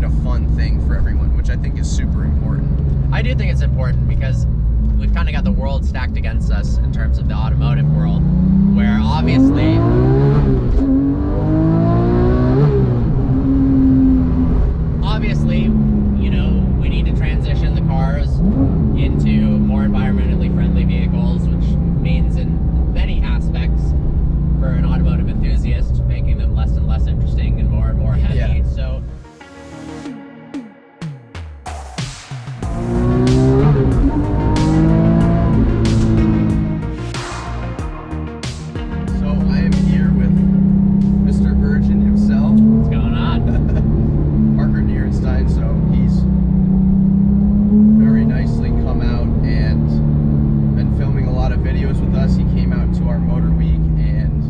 a fun thing for everyone, which I think is super important. I do think it's important because we've kind of got the world stacked against us in terms of the automotive world, where obviously you know, we need to transition the cars into more environmentally friendly vehicles, which means in many aspects for an automotive enthusiast, making them less and less interesting and more heavy. Yeah. So I am here with Mr. Virgin himself. what's going on? Parker Nierenstein, so he's very nicely come out and been filming a lot of videos with us. He came out to our Motor Week, and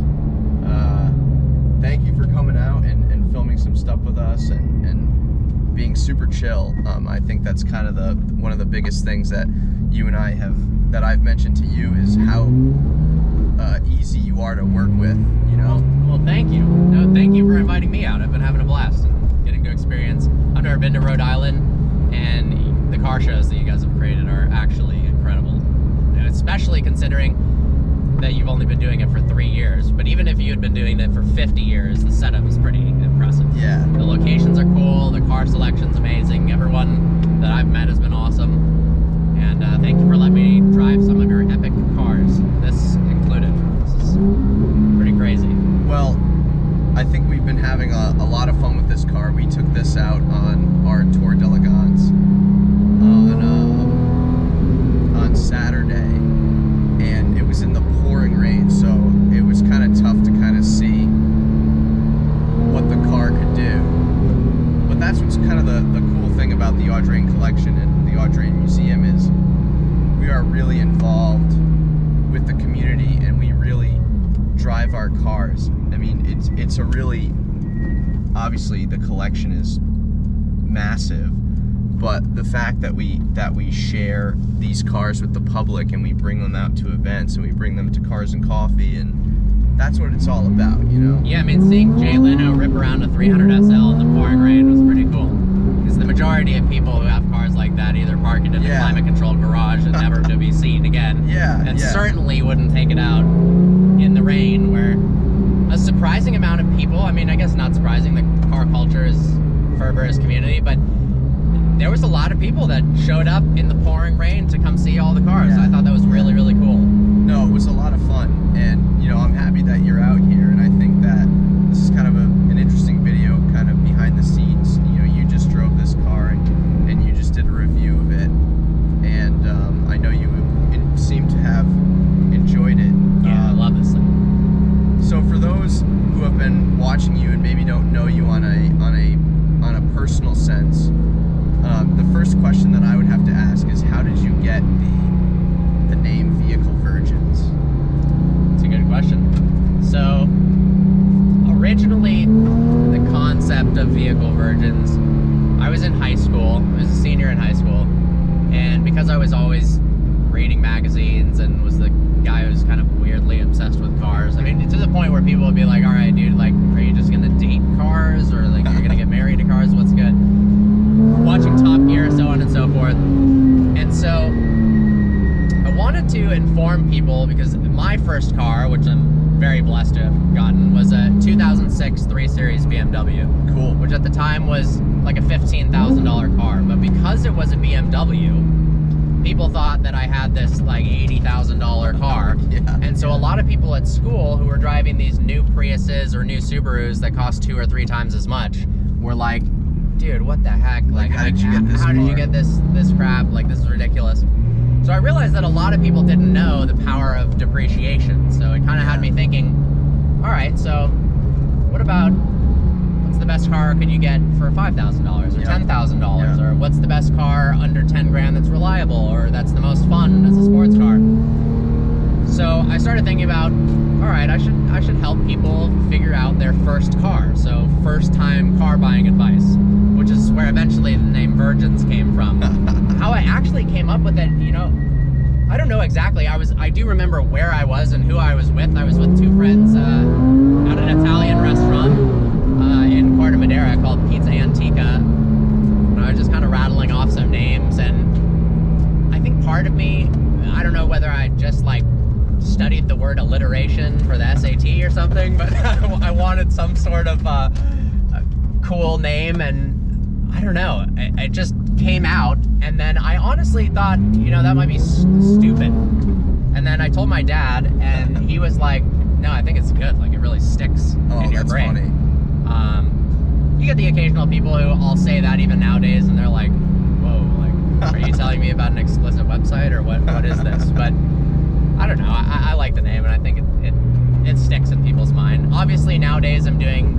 thank you for coming out and filming some stuff with us and being super chill. I think that's kind of one of the biggest things that you and I that I've mentioned to you is how easy you are to work with, you know? Well, thank you. No, thank you for inviting me out. I've been having a blast and getting to experience. I've never been to Rhode Island, and the car shows that you guys have created are actually incredible. Especially considering that you've only been doing it for 3 years. But even if you had been doing it for 50 years, the setup is pretty impressive. Yeah. The locations are cool, the car selection's amazing, everyone that I've met has been awesome. And thank you for letting me drive some of your epic cars, this included. This is pretty crazy. Well, I think we've been having a lot of fun with this car. We took this out on our Tour d'Elegance on Saturday, and it was in the pouring rain, so it was kind of tough to kind of see what the car could do. But that's what's kind of the cool thing about the Audrain collection and the Audrain Museum is we are really involved with the community, and we really drive our cars. I mean, it's a really, obviously the collection is massive, but the fact that we share these cars with the public and we bring them out to events and we bring them to Cars and Coffee, and that's what it's all about, you know? Yeah, I mean, seeing Jay Leno rip around a 300 SL in the pouring rain was pretty cool. Because the majority of people who have cars like that either park it in a climate-controlled garage and never to be seen again. And certainly wouldn't take it out in the rain, where a surprising amount of people, I mean, I guess not surprising, the car culture is fervorous community, but there was a lot of people that showed up in the pouring rain to come see all the cars. I thought that was really, really cool. No, it was a lot of fun, and you know, I'm happy that you're out here, and I think that this is kind of an interesting video, kind of behind the scenes. You know, you just drove this car and you just did a review of it, and I know you seem to have enjoyed it. Yeah, I love this thing. So for those who have been watching you and maybe don't know you on a personal sense, the first question that I would have to ask is, how did you get the name Vehicle Virgins? It's a good question. So originally, the concept of Vehicle Virgins, I was in high school. I was a senior in high school, and because I was always reading magazines and was the guy who was kind of weirdly obsessed with cars, I mean, to the point where people would be like, all right, dude, like, are you just gonna date cars, or like, you're gonna get married to cars, what's good? Watching Top Gear, so on and so forth. And so I wanted to inform people, because my first car, which I'm very blessed to have gotten, was a 2006 3 Series BMW. Cool. Which at the time was like a $15,000 car. But because it was a BMW, people thought that I had this like $80,000 car. And so a lot of people at school who were driving these new Priuses or new Subarus that cost 2 or 3 times as much were like, dude, what the heck? Like, how did you get this How did you get this crap? Like, this is ridiculous. So I realized that a lot of people didn't know the power of depreciation. So it kind of had me thinking, all right, so what about, what's the best car could you get for $5,000 or $10,000? Or what's the best car under 10 grand that's reliable, or that's the most fun as a sports car? So I started thinking about, all right, I should help people figure out their first car. So first time car buying advice, which is where eventually the name Virgins came from. How I actually came up with it, you know, I don't know exactly. I do remember where I was and who I was with. I was with 2 friends at an Italian restaurant in Corte Madera called Pizza Antica, just kind of rattling off some names, and I think part of me, I don't know whether I just like studied the word alliteration for the SAT or something, but I wanted some sort of cool name, and I don't know, it just came out, and then I honestly thought, you know, that might be stupid, and then I told my dad, and he was like, no, I think it's good, like it really sticks in your brain. Funny. You get the occasional people who all say that even nowadays, and they're like, whoa, like, are you telling me about an explicit website, or what is this? But I don't know, I like the name, and I think it sticks in people's mind. Obviously nowadays I'm doing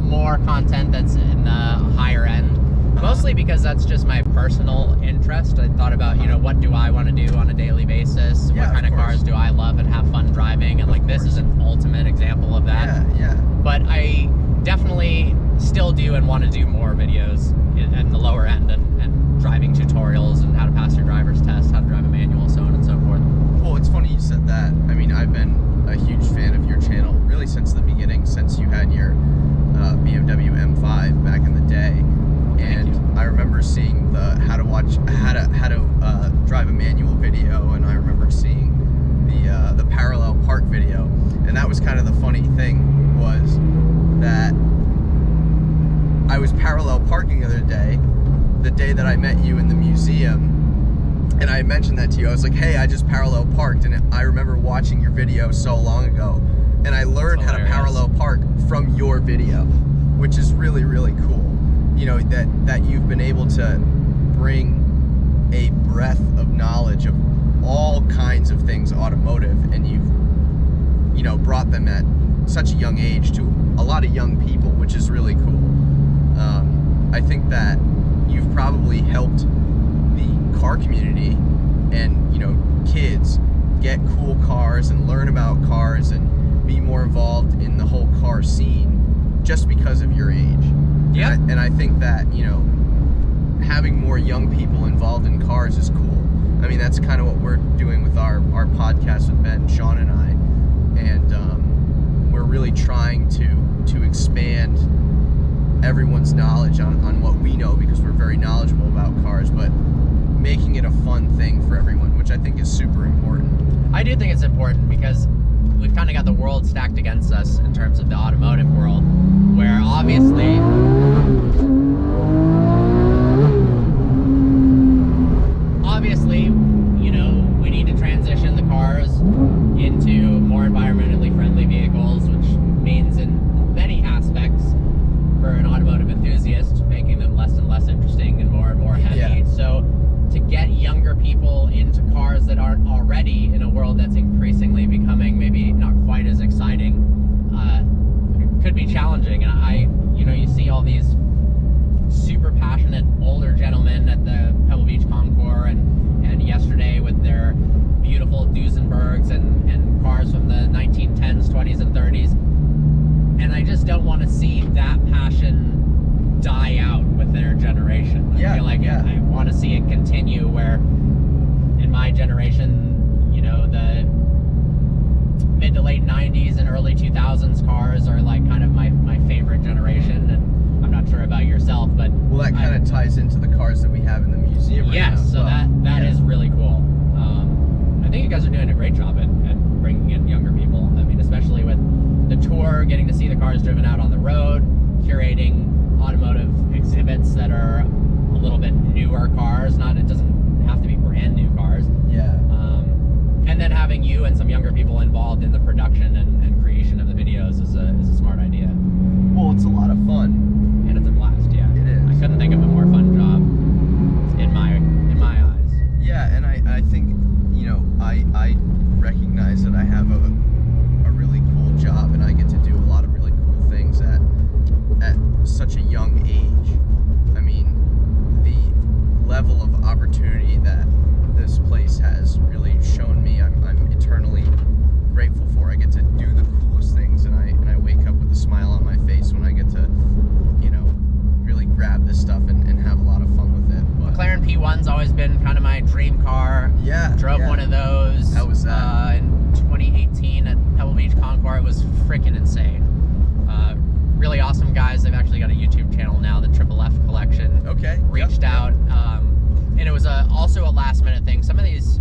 more content that's in the higher end, mostly because that's just my personal interest. I thought about, you know, what do I want to do on a daily basis? Yeah, what kind of cars do I love and have fun driving? And like this is an ultimate example of that. Yeah. But I definitely still do and want to do more videos at the lower end, and driving tutorials and how to pass your driver's test, how to drive a manual, so on and so forth. Well, it's funny you said that. I mean, I've been a huge fan of your channel really since the beginning, since you had your BMW M5 back in the day. And I remember seeing the how to drive a manual video, and I remember seeing the parallel park video. And that was kind of the funny thing, was that I was parallel parking the other day, the day that I met you in the museum, and I mentioned that to you. I was like, hey, I just parallel parked, and I remember watching your video so long ago, and I learned how to parallel park from your video, which is really, really cool. You know, that you've been able to bring a breadth of knowledge of all kinds of things automotive, and you've, you know, brought them at such a young age to a lot of young people, which is really cool. I think that you've probably helped the car community and, you know, kids get cool cars and learn about cars and be more involved in the whole car scene just because of your age. Yeah. And I think that, you know, having more young people involved in cars is cool. I mean, that's kind of what we're doing with our podcast with Ben, Sean, and I. And we're really trying to expand everyone's knowledge on what we know, because we're very knowledgeable about cars, but making it a fun thing for everyone, which I think is super important. I do think it's important, because we've kind of got the world stacked against us in terms of the automotive world, where obviously you know, we need to transition the cars into more environmentally friendly vehicles, which means in many aspects for an automotive enthusiast, making them less and less interesting and more heavy. Yeah. So to get younger people into cars that aren't already in a world that's increasingly becoming maybe not quite as exciting, could be challenging. And you know, you see all these super passionate older gentlemen at the Pebble Beach Concours, and yesterday with their beautiful Duesenbergs and cars from the 1910s, 20s, and 30s. And I just don't want to see that passion die out with their generation. I feel like I want to see it continue, where in my generation, you know, the mid to late 90s and early 2000s cars are like kind of my favorite generation. And I'm not sure about yourself, but well, that kind of ties into the cars that we have in the museum right now. Yes, so that is really cool. I think you guys are doing a great job at bringing in younger people. I mean, especially with the tour, getting to see the cars driven out on the road, curating automotive exhibits that are a little bit newer cars. It doesn't have to be brand new cars. Yeah. And then having you and some younger people involved in the production and creation of the videos is a smart idea. Well, it's a lot of fun. And it's a blast, yeah. It is. I couldn't think of a more fun job in my eyes. Yeah, and I think, you know, I recognize that I have a really cool job, and I get to do a lot of really cool things at such a young age. I mean, the level of opportunity that this place has really shown me, I'm eternally grateful for. I get to do the coolest things, and I wake up with a smile on my face when I get to, you know, really grab this stuff and have a lot of fun with it. But McLaren P1's always been kind of my dream car. Yeah. Drove one of those. How was that? In 2018 at Pebble Beach Concours. It was freaking insane. Really awesome guys. They've actually got a YouTube channel now, the Triple F Collection. Okay. Reached out also a last minute thing. Some of these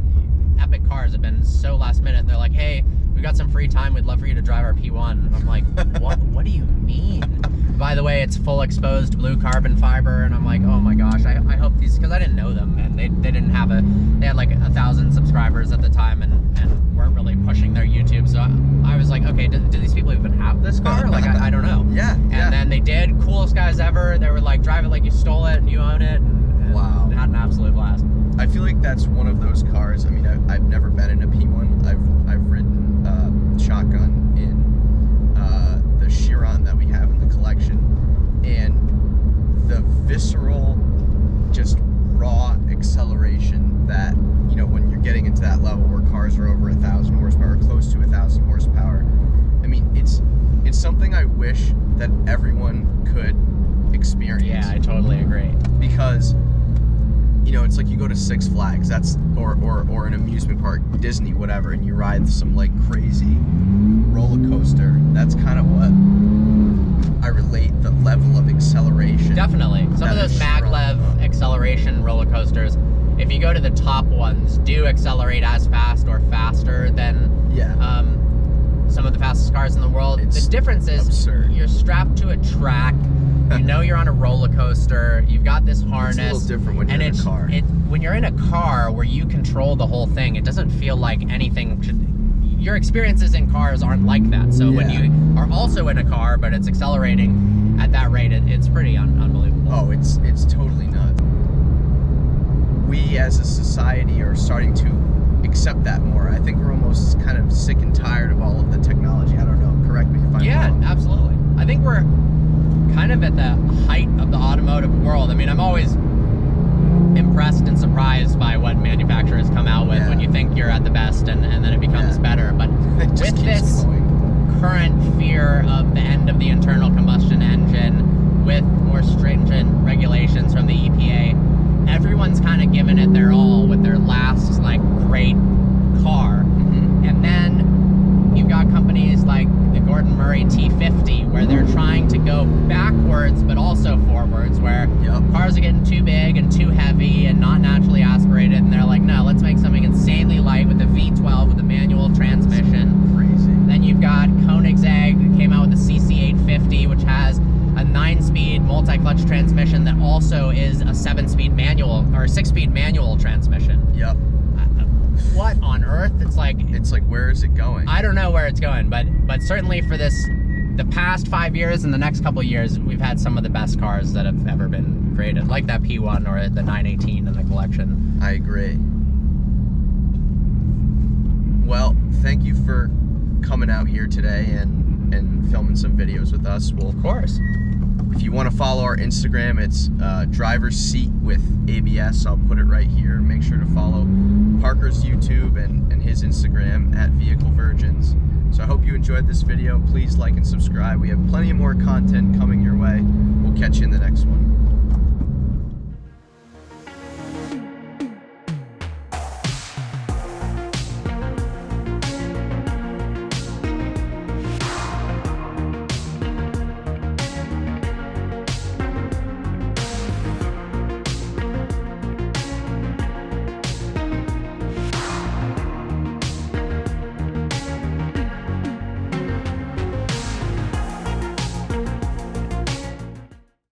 epic cars have been so last minute. They're like, hey, we got some free time. We'd love for you to drive our P1. I'm like, what do you mean? By the way, it's full exposed blue carbon fiber. And I'm like, oh my gosh, I hope these, because I didn't know them. And they didn't have they had like 1,000 subscribers at the time and weren't really pushing their YouTube. So I was like, okay, do these people even have this car? Like, I don't know. Yeah. And then they did. Coolest guys ever. They were like, drive it like you stole it and you own it. And wow. Had an absolute blast. I feel like that's one of those cars. I mean, I've never been in a P1. I've ridden shotgun in the Chiron that we have in the collection, and the visceral, just raw acceleration that, you know, when you're getting into that level where cars are over 1,000 horsepower, close to 1,000 horsepower. I mean, it's something I wish that everyone could experience. Yeah, I totally agree. Because, you know, it's like you go to Six Flags, or an amusement park, Disney, whatever, and you ride some like crazy roller coaster. That's kind of what I relate the level of acceleration. Definitely. Some of those maglev acceleration roller coasters, if you go to the top ones, do accelerate as fast or faster than some of the fastest cars in the world. The difference is absurd. You're strapped to a track. You know you're on a roller coaster. You've got this harness. It's a little different when you're in a car. When you're in a car where you control the whole thing, it doesn't feel like anything your experiences in cars aren't like that. So when you are also in a car, but it's accelerating at that rate, it's pretty unbelievable. Oh, it's totally nuts. We as a society are starting to accept that more. I think we're almost kind of sick and tired of all of the technology. I don't know. Correct me if I'm wrong. Yeah, absolutely. I think we're kind of at the height of the automotive world. I mean, I'm always impressed and surprised by what manufacturers come out with when you think you're at the best and then it becomes better. But with this current fear of the end of the internal combustion engine, with more stringent regulations from the EPA, everyone's kind of giving it their all with their last like great car. And then you've got companies like the Gordon Murray T50 where they're trying to go backwards but also forwards, where cars are getting too big and too heavy and not naturally aspirated, and they're like, no, let's make something insanely light with a V12 with a manual transmission. Crazy. Then you've got Koenigsegg that came out with the CC850, which has a 9-speed multi-clutch transmission that also is a 7-speed manual or 6-speed manual transmission. Yep. What on earth? It's like where is it going? I don't know where it's going, but certainly for the past 5 years and the next couple of years, we've had some of the best cars that have ever been created, like that P1 or the 918 in the collection. I agree. Well, thank you for coming out here today and filming some videos with us. Well, of course. If you want to follow our Instagram, it's driver's seat with ABS. I'll put it right here. Make sure to follow Parker's YouTube and his Instagram at Vehicle Virgins. So I hope you enjoyed this video. Please like and subscribe. We have plenty of more content coming your way. We'll catch you in the next one.